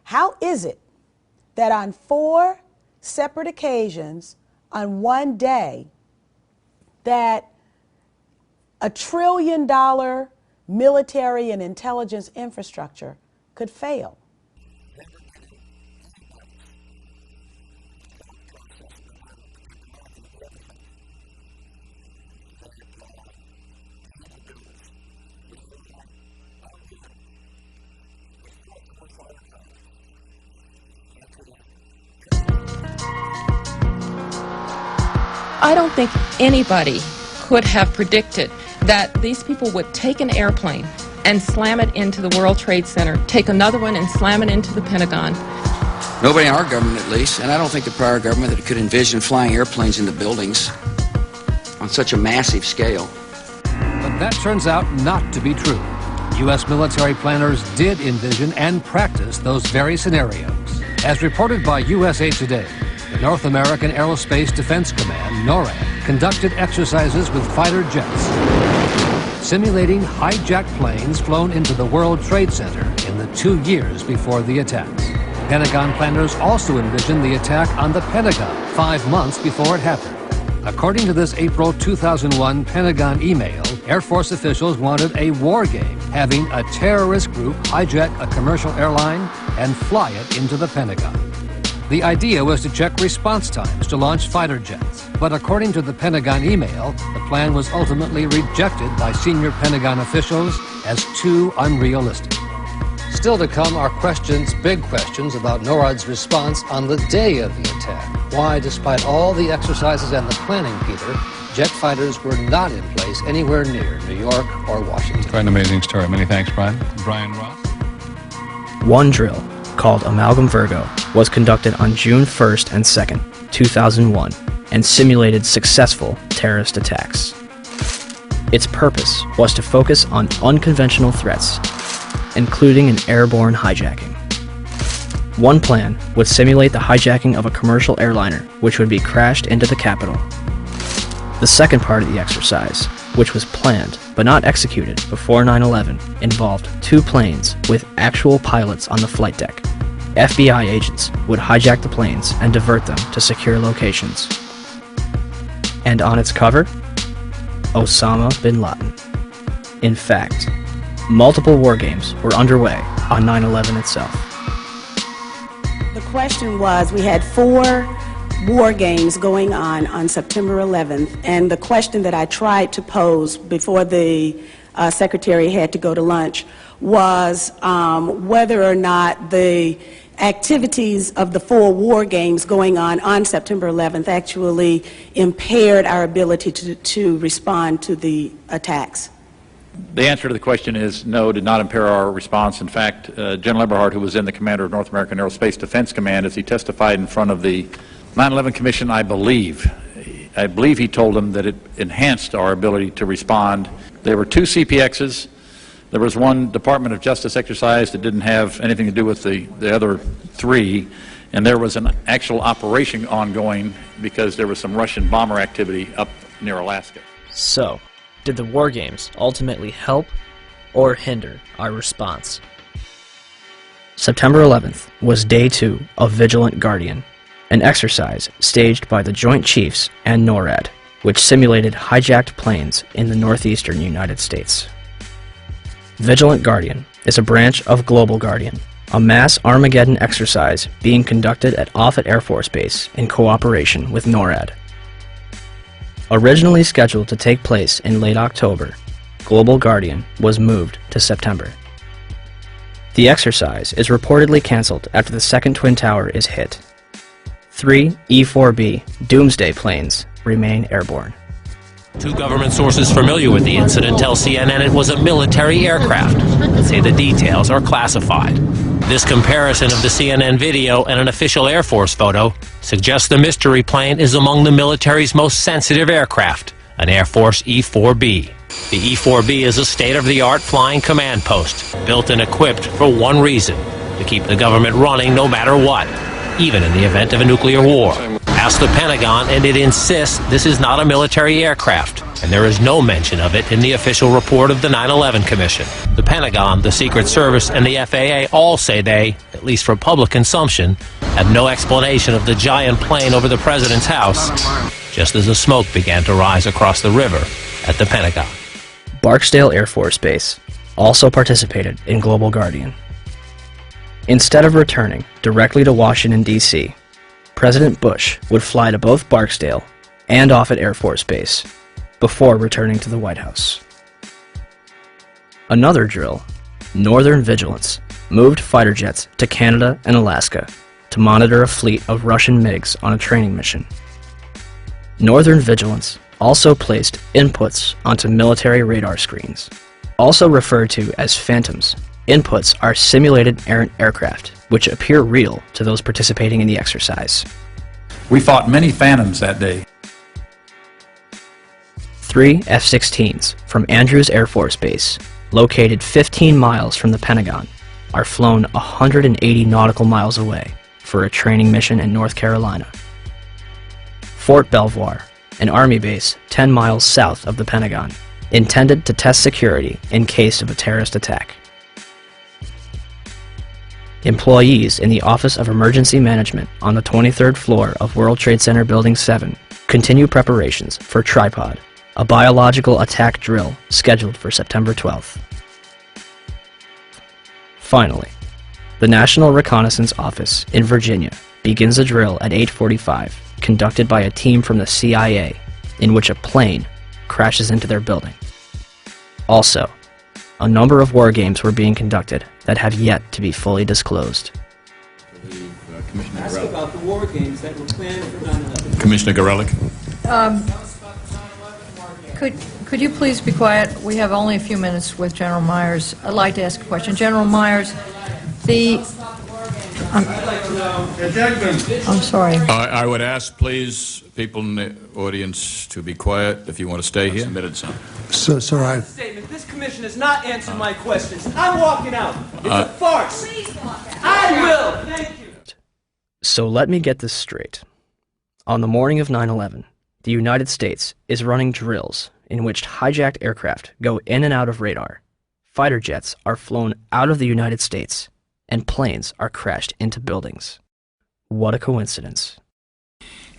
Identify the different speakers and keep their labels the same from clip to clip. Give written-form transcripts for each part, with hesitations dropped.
Speaker 1: How is it that on 4 separate occasions on one day that $1 trillion military and intelligence infrastructure could fail?
Speaker 2: I don't think anybody could have predicted that these people would take an airplane and slam it into the World Trade Center, take another one and slam it into the Pentagon.
Speaker 3: Nobody in our government, at least, and I don't think the prior government that could envision flying airplanes into buildings on such a massive scale.
Speaker 4: But that turns out not to be true. U.S. military planners did envision and practice those very scenarios. As reported by USA Today, the North American Aerospace Defense Command, NORAD, conducted exercises with fighter jets, simulating hijacked planes flown into the World Trade Center in the 2 years before the attacks. Pentagon planners also envisioned the attack on the Pentagon 5 months before it happened. According to this April 2001 Pentagon email, Air Force officials wanted a war game, having a terrorist group hijack a commercial airline and fly it into the Pentagon. The idea was to check response times to launch fighter jets, but according to the Pentagon email, the plan was ultimately rejected by senior Pentagon officials as too unrealistic. Still to come are big questions about NORAD's response on the day of the attack. Why, despite all the exercises and the planning, Peter, jet fighters were not in place anywhere near New York or Washington.
Speaker 5: Quite an amazing story. Many thanks, Brian. Brian Ross.
Speaker 6: One drill, called Amalgam Virgo, was conducted on June 1st and 2nd, 2001, and simulated successful terrorist attacks. Its purpose was to focus on unconventional threats, including an airborne hijacking. One plan would simulate the hijacking of a commercial airliner, which would be crashed into the Capitol. The second part of the exercise, which was planned but not executed before 9/11, involved 2 planes with actual pilots on the flight deck. FBI agents would hijack the planes and divert them to secure locations. And on its cover, Osama bin Laden. In fact, multiple war games were underway on 9/11 itself.
Speaker 1: The question was, we had 4 war games going on September 11th, and the question that I tried to pose before the Secretary had to go to lunch was whether or not the activities of the 4 war games going on September 11th actually impaired our ability to respond to the attacks.
Speaker 7: The answer to the question is no, did not impair our response. In fact, General Eberhart, who was then the commander of North American Aerospace Defense Command, as he testified in front of the 9/11 Commission, I believe he told them that it enhanced our ability to respond. There were 2 CPXs. There was 1 Department of Justice exercise that didn't have anything to do with the other 3, and there was an actual operation ongoing because there was some Russian bomber activity up near Alaska.
Speaker 8: So, did the war games ultimately help or hinder our response?
Speaker 6: September 11th was day 2 of Vigilant Guardian, an exercise staged by the Joint Chiefs and NORAD, which simulated hijacked planes in the northeastern United States. Vigilant Guardian is a branch of Global Guardian, a mass Armageddon exercise being conducted at Offutt Air Force Base in cooperation with NORAD. Originally scheduled to take place in late October, Global Guardian was moved to September. The exercise is reportedly canceled after the second Twin Tower is hit. 3 E-4B Doomsday planes remain airborne.
Speaker 9: 2 government sources familiar with the incident tell CNN it was a military aircraft, but say the details are classified. This comparison of the CNN video and an official Air Force photo suggests the mystery plane is among the military's most sensitive aircraft, an Air Force E-4B. The E-4B is a state-of-the-art flying command post, built and equipped for one reason: to keep the government running no matter what, even in the event of a nuclear war. asked the Pentagon, and it insists this is not a military aircraft, and there is no mention of it in the official report of the 9/11 Commission. The Pentagon, the Secret Service, and the FAA all say they, at least for public consumption, had no explanation of the giant plane over the president's house, just as the smoke began to rise across the river at the Pentagon.
Speaker 6: Barksdale Air Force Base also participated in Global Guardian. Instead of returning directly to Washington, D.C., President Bush would fly to both Barksdale and Offutt Air Force Base before returning to the White House. Another drill, Northern Vigilance, moved fighter jets to Canada and Alaska to monitor a fleet of Russian MiGs on a training mission. Northern Vigilance also placed inputs onto military radar screens. Also referred to as phantoms, inputs are simulated errant aircraft, which appear real to those participating in the exercise.
Speaker 7: We fought many phantoms that day.
Speaker 6: 3 F-16s from Andrews Air Force Base, located 15 miles from the Pentagon, are flown 180 nautical miles away for a training mission in North Carolina. Fort Belvoir, an Army base 10 miles south of the Pentagon, intended to test security in case of a terrorist attack. Employees in the Office of Emergency Management on the 23rd floor of World Trade Center Building 7 continue preparations for Tripod, a biological attack drill scheduled for September 12th. Finally, the National Reconnaissance Office in Virginia begins a drill at 8:45, conducted by a team from the CIA, in which a plane crashes into their building. Also, a number of war games were being conducted that have yet to be fully disclosed.
Speaker 10: Ask about the war games that were planned for 9/11.
Speaker 5: Commissioner Gorelick.
Speaker 11: Could you please be quiet? We have only a few minutes with General Myers. I'd like to ask a question. General Myers, I'm sorry.
Speaker 5: I would ask, please, people in the audience to be quiet if you want to stay here. Submitted some.
Speaker 10: Sir, statement. This commission has not answered my questions. I'm walking out. It's a farce. I will. Thank you.
Speaker 6: So let me get this straight. On the morning of 9/11, the United States is running drills in which hijacked aircraft go in and out of radar. Fighter jets are flown out of the United States, and planes are crashed into buildings. What a coincidence.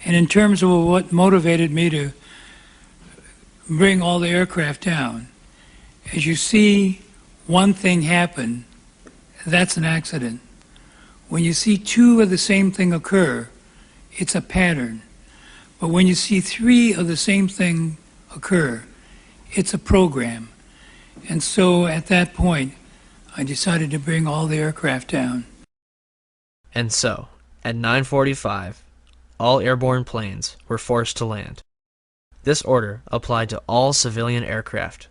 Speaker 12: And in terms of what motivated me to bring all the aircraft down, as you see one thing happen, that's an accident. When you see two of the same thing occur, it's a pattern. But when you see three of the same thing occur, it's a program. And so at that point, I decided to bring all the aircraft down.
Speaker 8: And so, at 9:45, all airborne planes were forced to land. This order applied to all civilian aircraft.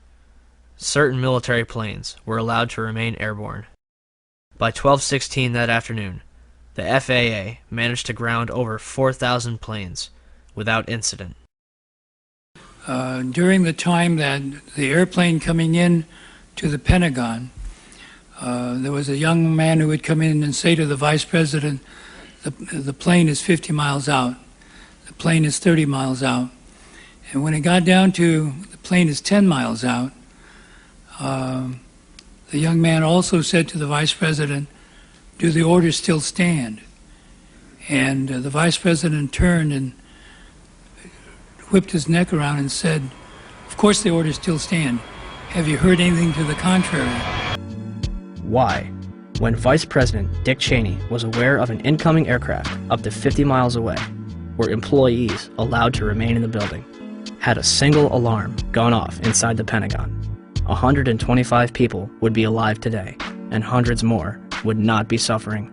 Speaker 8: Certain military planes were allowed to remain airborne. By 12:16 that afternoon, the FAA managed to ground over 4,000 planes without incident.
Speaker 12: During the time that the airplane coming in to the Pentagon, there was a young man who would come in and say to the Vice President, the plane is 50 miles out, the plane is 30 miles out. And when it got down to the plane is 10 miles out, the young man also said to the Vice President, do the orders still stand? And the Vice President turned and whipped his neck around and said, of course the orders still stand. Have you heard anything to the contrary?
Speaker 6: Why, when Vice President Dick Cheney was aware of an incoming aircraft up to 50 miles away, were employees allowed to remain in the building? Had a single alarm gone off inside the Pentagon, 125 people would be alive today, and hundreds more would not be suffering.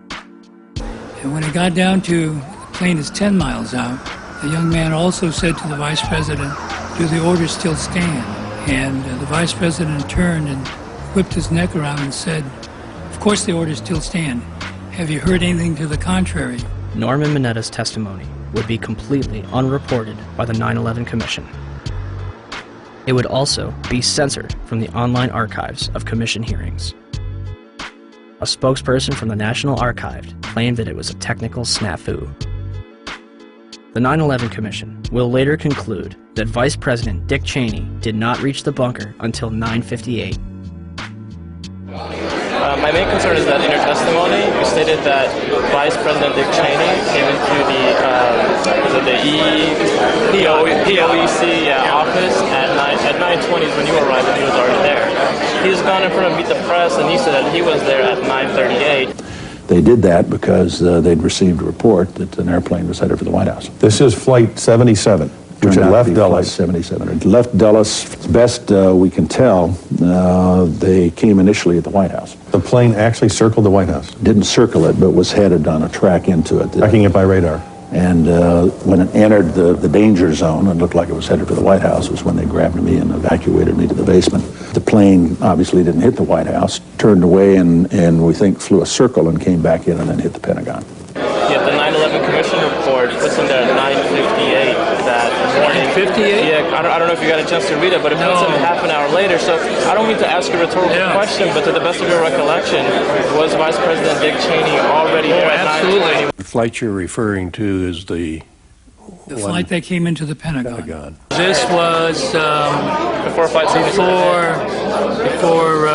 Speaker 12: And when it got down to the plane is 10 miles out, the young man also said to the Vice President, do the orders still stand? And the Vice President turned and whipped his neck around and said, of course the orders still stand. Have you heard anything to the contrary?
Speaker 6: Norman Minetta's testimony would be completely unreported by the 9/11 Commission. It would also be censored from the online archives of Commission hearings. A spokesperson from the National Archive claimed that it was a technical snafu. The 9/11 Commission will later conclude that Vice President Dick Cheney did not reach the bunker until 9:58.
Speaker 13: My main concern is that in your testimony, you stated that Vice President Dick Cheney came into the POEC office at 9:20 when you arrived, and he was already there. He's gone in front of Meet the Press, and he said that he was there at 9:38.
Speaker 14: They did that because they'd received a report that an airplane was headed for the White House.
Speaker 15: This is Flight 77, which had left Dulles.
Speaker 14: Flight 77. It left Dulles. As best we can tell, they came initially at the White House.
Speaker 15: The plane actually circled the White House?
Speaker 14: Didn't circle it, but was headed on a track into it.
Speaker 15: Tracking it by radar.
Speaker 14: And when it entered the danger zone and looked like it was headed for the White House was when they grabbed me and evacuated me to the basement. The plane obviously didn't hit the White House, turned away and we think flew a circle and came back in and then hit the Pentagon.
Speaker 13: Yeah, the 9/11 Commission report puts him there at 9:58 that morning.
Speaker 12: 9:58?
Speaker 13: Yeah, I don't know if you got a chance to read it, but it puts him half an hour later. So I don't mean to ask a rhetorical question, but to the best of your recollection, was Vice President Dick Cheney already there at 9:20?
Speaker 15: The flight you're referring to is the
Speaker 12: flight that came into the Pentagon.
Speaker 16: This was
Speaker 13: before Flight 77.
Speaker 16: Before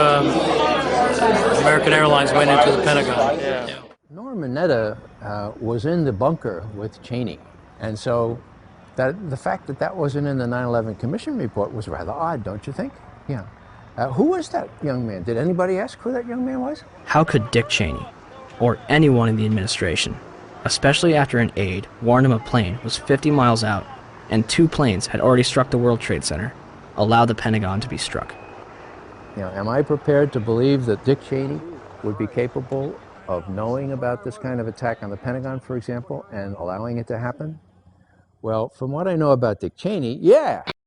Speaker 16: American Airlines went into the Pentagon.
Speaker 13: Yeah.
Speaker 17: Norm Mineta was in the bunker with Cheney, and so the fact that wasn't in the 9/11 Commission report was rather odd, don't you think? Yeah. Who was that young man? Did anybody ask who that young man was?
Speaker 6: How could Dick Cheney, or anyone in the administration, especially after an aide warned him a plane was 50 miles out and 2 planes had already struck the World Trade Center, allow the Pentagon to be struck?
Speaker 17: You know, am I prepared to believe that Dick Cheney would be capable of knowing about this kind of attack on the Pentagon, for example, and allowing it to happen? Well, from what I know about Dick Cheney, yeah.